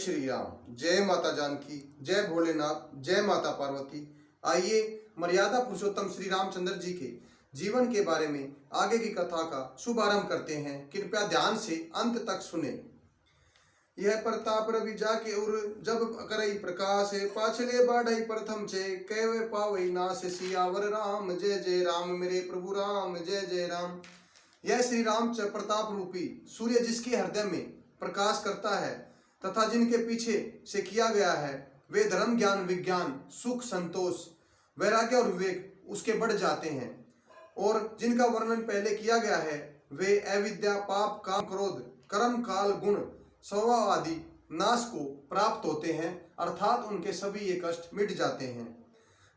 श्री राम, जय माता जानकी, जय भोलेनाथ, जय माता पार्वती। आइए मर्यादा पुरुषोत्तम श्री रामचंद्र जी के जीवन के बारे में आगे की कथा का शुभारंभ करते हैं। कृपया ध्यान से अंत तक सुने। यह प्रताप रवि जाके उर जब करई प्रकाश, पाछले बाढ़ई प्रथम छे कैवे पावई नाश। सियावर राम जय जय राम, मेरे प्रभु राम जय जय राम। यह श्री राम प्रताप रूपी सूर्य जिसके हृदय में प्रकाश करता है तथा जिनके पीछे से किया गया है वे धर्म ज्ञान विज्ञान सुख संतोष वैराग्य और विवेक उसके बढ़ जाते हैं। और जिनका वर्णन पहले किया गया है वे अविद्या पाप काम क्रोध कर्म काल गुण स्वभाव आदि नाश को प्राप्त होते हैं, अर्थात उनके सभी ये कष्ट मिट जाते हैं।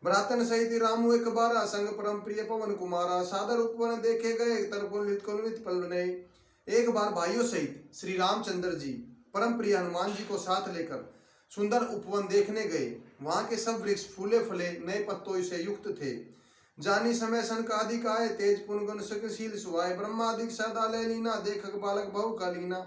भ्रातन सहित रामु एक बारा, संग परम प्रिय पवन कुमारा, सादर उपवन देखे गए तरपुलित पल नहीं। एक बार भाइयों सहित श्री रामचंद्र जी परम प्रिय हनुमान जी को साथ लेकर सुंदर उपवन देखने गए। वहां के सब वृक्ष फूले फले नए पत्तों से युक्त थे। जानी समय सनकादिक आए, तेज पुनगुण सुखशील सुवाय, ब्रह्मादिक सदालय लीना, देखक बालक बहु का लीना।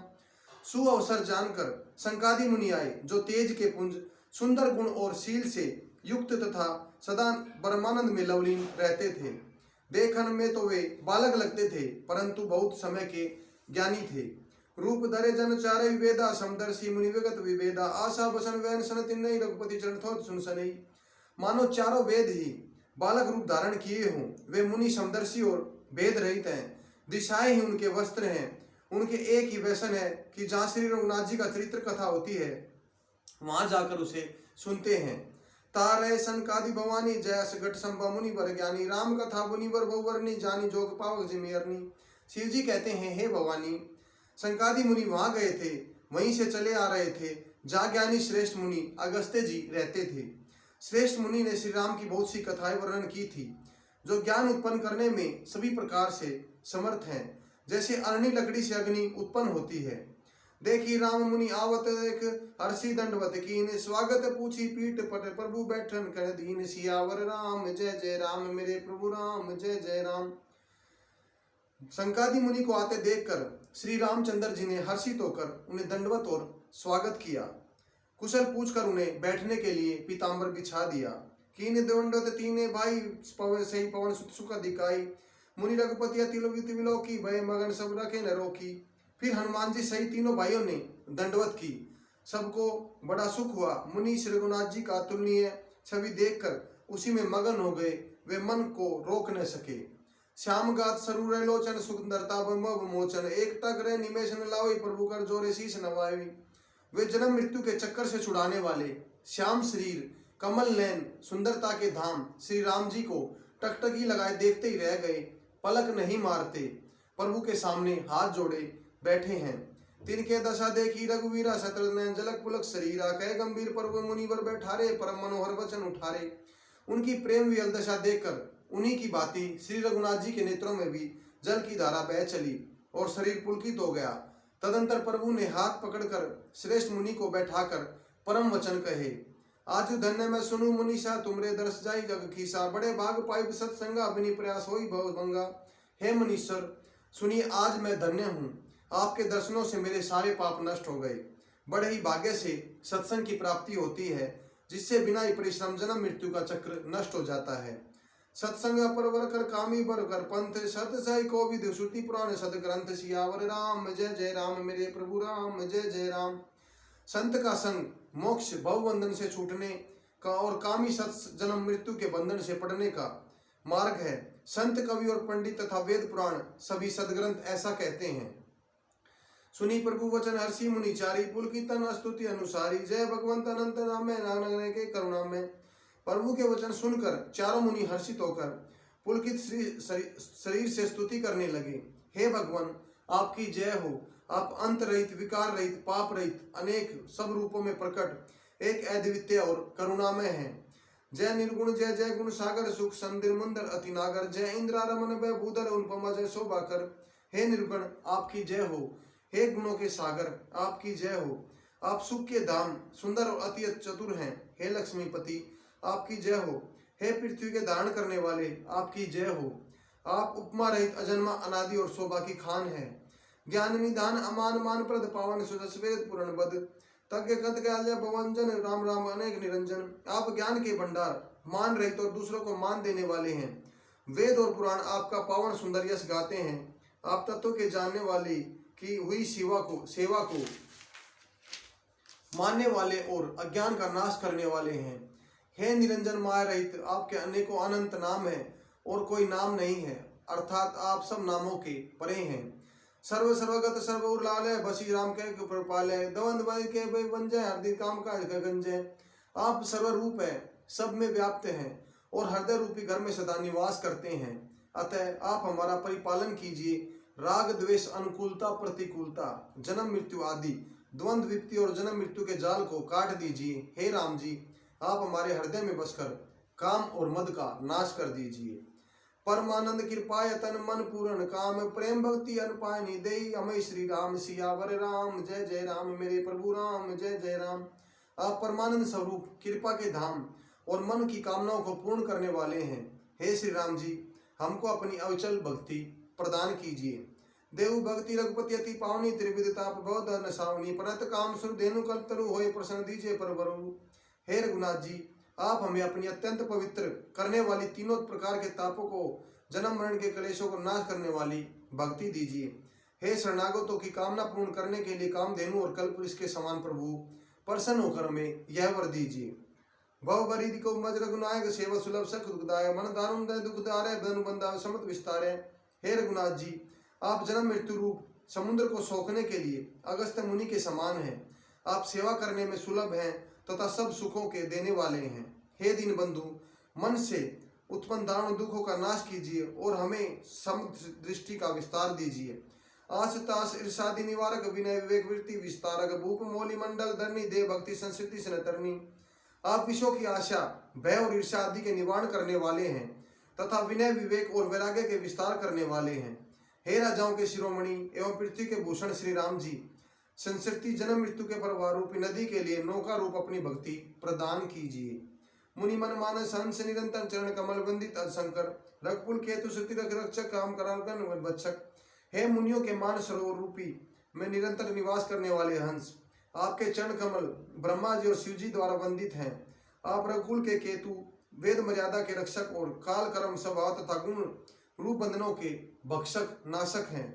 सु अवसर जानकर संकादि मुनि आए, जो तेज के पुंज सुंदर गुण और शील से युक्त तथा सदा परमानंद में लवलीन रहते थे। देखन में तो वे बालक लगते थे, परंतु बहुत समय के ज्ञानी थे। रूप धरे जन चारे विवेदा, समदर्शी मुनि विगत विवेदा, आशा बसन वैन सन तिन्नई, रघुपति चरण थोत सुन सनई। मानो चारों वेद ही बालक रूप धारण किए हों। वे मुनि समदर्शी और भेद रहित हैं। दिशाएं ही उनके वस्त्र हैं। उनके एक ही व्यसन है कि जहाँ श्री रघुनाथ जी का चरित्र कथा होती है वहां जाकर उसे सुनते हैं। तारे सनकादि भवानी, जयस घट संभव मुनि वर ज्ञानी, राम कथा मुनिवर बहुवर्णी, जानी जोग पावक जिमेरनी। शिव जी कहते हैं, हे भवानी, संकादि मुनि वहां गए थे, वहीं से चले आ रहे थे जहाँ ज्ञानी श्रेष्ठ मुनि अगस्त्य जी रहते थे। श्रेष्ठ मुनि ने श्री राम की बहुत सी कथाएं वर्णन की थी, जो ज्ञान उत्पन्न करने में सभी प्रकार से समर्थ हैं। जैसे अरणी लकड़ी से अग्नि उत्पन्न होती है। देखी राम मुनि आवत, एक हर्षि दंडवत कीन, स्वागत पूछी पीठ पट, प्रभु बैठन कर दीन। सियावर राम जय जय राम, मेरे प्रभु राम जय जय राम। संकादि मुनि को आते देखकर श्री रामचंद्र जी ने हर्षित होकर उन्हें दंडवत और स्वागत किया। कुशल पूछकर उन्हें बैठने के लिए पीताम्बर बिछा दिया। कीन दंडवत तीने भाई, पवन सही पवन सुत सुख दिखाई, मुनि रघुपति अति विलोकी, भय मगन सब रखे न रोकी। फिर हनुमान जी सही तीनों भाइयों ने दंडवत की। सबको बड़ा सुख हुआ। मुनि श्री रघुनाथ जी का अतुलनीय छवि देखकर उसी में मगन हो गए। वे मन को रोक न सके। श्याम गात सरूर लोचन, सुंदरता मोचन, एक टक रे निमेश न लावे, प्रभु कर जोरे शीश नवाई। वे जन्म मृत्यु के चक्कर से छुड़ाने वाले श्याम शरीर कमल नयन सुंदरता के धाम श्री राम जी को टकटकी लगाए देखते ही रह गए। पलक नहीं मारते, प्रभु के सामने हाथ जोड़े बैठे हैं। तिनके दशा देखी रघुवीरा, शत्रुघ्न जलक पुलक शरीरा, कह गंभीर प्रभु मुनिवर बैठारे, परम मनोहर वचन उठारे। उनकी प्रेम वियल दशा देखकर उन्हीं की भांति श्री रघुनाथ जी के नेत्रों में भी जल की धारा बह चली और शरीर पुलकित हो गया। तदंतर प्रभु ने हाथ पकड़कर श्रेष्ठ मुनि को बैठाकर परम वचन कहे, आज धन्य मैं सुनू मुनीषा, तुमरे दर्श जाई जग खीसा, बड़े भाग पाई सत्संगा, बिनी प्रयास होई भव भंगा। हे मुनीश्वर, सुनिए, आज मैं धन्य हूँ। आपके दर्शनों से मेरे सारे पाप नष्ट हो गए। बड़े ही भाग्य से सत्संग की प्राप्ति होती है, जिससे बिना ही परिश्रम जन्म मृत्यु का चक्र नष्ट हो जाता है। सत्संग परवर कर कामी बर कर पंथ, सत सही को विधि श्रुति पुराण सदग्रंथ। सियावर राम जय जय राम, मेरे प्रभु राम जय जय राम। संत का संग मोक्ष भवबंधन से छूटने का और कामी सत जन्म मृत्यु के बंधन से पड़ने का मार्ग है। संत कवि और पंडित तथा वेद पुराण सभी सदग्रंथ ऐसा कहते हैं। सुनी प्रभु वचन हर्षि मुनि चारी, पुलकितन स्तुति अनुसारी, जय भगवंत अनंत नाम में नागनगने के करुणा में। प्रभु के वचन सुनकर चारों मुनि हर्षित होकर पुलकित शरीर से स्तुति करने लगे। हे भगवान, आपकी जय हो। आप अंत रहित विकार रहित पाप रहित अनेक सब रूपों में प्रकट एक अद्वितीय और करुणामय हैं। जय निर्गुण जय जय गुण सागर, सुख संदिर मुंदर अति नागर, जय इंद्रा रमन वै भूधर अनुपमा जय शोभाकर। हे निर्गुण, आपकी जय हो। हे गुणों के सागर, आपकी जय हो। आप सुख के धाम सुंदर और अति चतुर हैं। हे लक्ष्मीपति, आपकी जय हो। हे पृथ्वी के धारण करने वाले, आपकी जय हो। आप उपमा रहित अजन्मा अनादि और शोभा की खान है। ज्ञान निधान अमान मान प्रद पावन सुजस वेद पुरण बद, तज्ञ कत ज्ञान भवंजन राम राम अनेक निरंजन। आप ज्ञान के भंडार, मान रहित और दूसरों को मान देने वाले हैं। वेद और पुराण आपका पावन सुंदर यश गाते हैं। आप तत्व के जानने वाली की हुई सेवा को मानने वाले और अज्ञान का नाश करने वाले हैं। हे निरंजन माया रहित, आपके अनेकों अनंत नाम है और कोई नाम नहीं है, अर्थात आप सब नामों के परे हैं। सर्व सर्वगत सर्व उर्लाल है, बसी राम के कृपाल है, दवंद वै के बंजय हरदि काम का गंजय। आप सर्वरूप है, सब में व्याप्त हैं और हृदय रूपी घर में सदा निवास करते हैं। अतः आप हमारा परिपालन कीजिए। राग द्वेष अनुकूलता प्रतिकूलता जन्म मृत्यु आदि द्वंद्व विपत्ति और जन्म मृत्यु के जाल को काट दीजिए। हे राम जी, आप हमारे हृदय में बसकर काम और मद का नाश कर दीजिए। परमानंद कृपाय तन मन पूर्ण काम, प्रेम भक्ति अनुपायनी देई अमय श्री राम सियावर राम। जय जय राम मेरे प्रभु राम, जय जय राम। आप परमानंद स्वरूप, कृपा के धाम और मन की कामनाओं को पूर्ण करने वाले हैं। हे श्री राम जी, हमको अपनी अविचल भक्ति प्रदान कीजिए। देव भक्ति रघुपति अति पावनी, त्रिविधता प्रबोध नसावनी, परत काम सुर धेनु कल्प तरु होए प्रसन्न दीजिए परवरु। हे रघुनाथ जी, आप हमें अपनी अत्यंत पवित्र करने वाली तीनों प्रकार के तापों को, जन्म मरण के कलेशों को नाश करने वाली भक्ति दीजिए। हे शरणागतों की कामना पूर्ण करने के लिए कामधेनु और कल्पवृक्ष के समान प्रभु, प्रसन्न होकर हमें यह वर दीजिए। भव बरिधि को मज रघुनायक, सेवा सुलभ सख दुखदाय, मन दारुण दय दुखदारे, धनु बंधा समत विस्तारे। हे रघुनाथ जी, आप जन्म मृत्यु रूप समुद्र को सोखने के लिए अगस्त्य मुनि के समान हैं। आप सेवा करने में सुलभ हैं तथा सब सुखों के देने वाले हैं। हे दीन बंधु, मन से उत्पन्न दारुण दुखों का नाश कीजिए और हमें समग्र दृष्टि का विस्तार दीजिए। आस तास ईर्षादि निवारक, विनय विवेक वृत्ति विस्तारक, भूप मोली मंडल धरनी, दे भक्ति संस्कृति सनतरनी। आप विश्व की आशा, भय और ईर्षा आदि के निवारण करने वाले हैं तथा विनय विवेक और वैराग्य के विस्तार करने वाले हैं। हे राजाओं के शिरोमणि एवं पृथ्वी के भूषण श्री राम जी, संस्कृति जन्म मृत्यु के प्रवाह रूपी नदी के लिए नौका रूप अपनी भक्ति प्रदान कीजिए। मुनि मन मानस हंस निरंतर चरण कमल वंदित शंकर, रघुकुल केतु श्रुति रक्षक काम करागन बच्चक। हे मुनियों के मान सरोवर रूपी में निरंतर निवास करने वाले हंस, आपके चरण कमल ब्रह्मा जी और शिव जी द्वारा वंदित हैं। आप रघुकुल के केतु, वेद मर्यादा के रक्षक और काल कर्म स्वभाव तथा गुण रूप बंधनों के भक्षक नाशक हैं।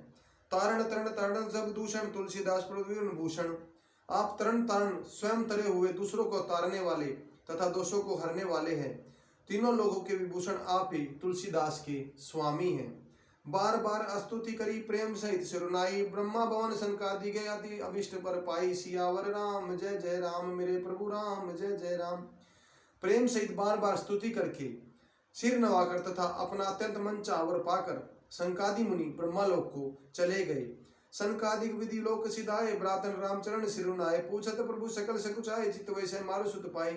तारण तरण तारण सब दूषण, तुलसीदास प्रभु भूषण। आप तरण तारण स्वयं तरे हुए, दूसरों को तारने वाले तथा दोषों को हरने वाले हैं। तीनों लोगों के विभूषण आप ही तुलसीदास के स्वामी हैं। बार बार स्तुति करी प्रेम सहित सिरुनाई, ब्रह्मा भवन सनकादि गए अति अभिष्ट पर पाई। सियावर राम, जय जय राम मेरे प्रभु राम, जय जय राम। प्रेम सहित बार बार स्तुति करके सिर नवाकर तथा अपना अत्यंत मन चावर पाकर संकादि मुनि ब्रह्मालोक को चले गए। संकादिक विधि लोक सिधाए, ब्रातन रामचरण सिरुनाए, पूछत प्रभु सकल सकुचाए, चित वैसे मारु सुत पाई।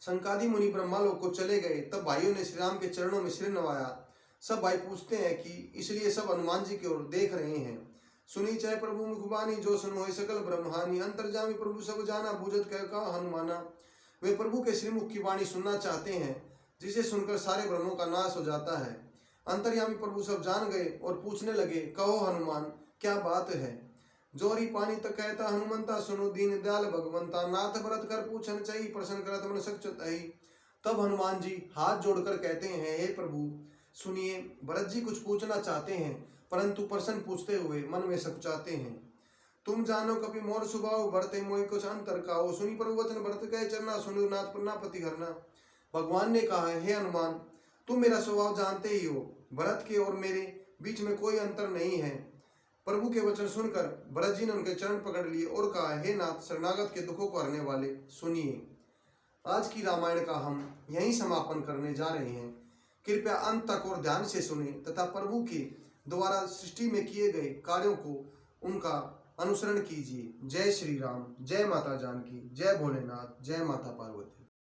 संकादि मुनि ब्रह्मालोक को चले गए। तब भाइयों ने श्री राम के चरणों में सिर नवाया। सब भाई पूछते हैं कि इसलिए सब हनुमान जी की ओर देख रहे हैं। सुनी चाहे प्रभु मुखबानी, जो सुनो है सकल ब्रह्मानी, अंतर्जामी प्रभु सब जाना, बूझत कह का हनुमाना। वे प्रभु के श्रीमुख की वाणी सुनना चाहते हैं, जिसे सुनकर सारे ब्रह्मों का नाश हो जाता है। अंतर्यामी प्रभु सब जान गए और पूछने लगे, कहो हनुमान क्या बात है। जोरी पानी तक कहता हनुमंता, सुनो दीन दयाल भगवंता, नाथ भरत कर पूछन चाहिए, प्रसन्न करत मन सचत है। तब हनुमान जी हाथ जोड़कर कहते हैं, हे प्रभु सुनिए, भरत जी कुछ पूछना चाहते हैं, परंतु प्रश्न पूछते हुए मन में सकुचाते हैं। तुम जानो कपि मोर स्वभाव, भरते मोहि कुछ अंतर काओ, सुनी प्रभु वचन भरत कहे चरना, सुनो नाथ प्रणापति हरना। भगवान ने कहा, हे हनुमान, तुम मेरा स्वभाव जानते ही हो, भरत के और मेरे बीच में कोई अंतर नहीं है। प्रभु के वचन सुनकर भरत जी ने उनके चरण पकड़ लिए और कहा, हे नाथ, शरणागत के दुखों को हरने वाले, सुनिए। आज की रामायण का हम यहीं समापन करने जा रहे हैं। कृपया अंत तक और ध्यान से सुने तथा प्रभु के द्वारा सृष्टि में किए गए कार्यों को उनका अनुसरण कीजिए। जय श्री राम, जय माता जानकी, जय भोलेनाथ, जय माता पार्वती।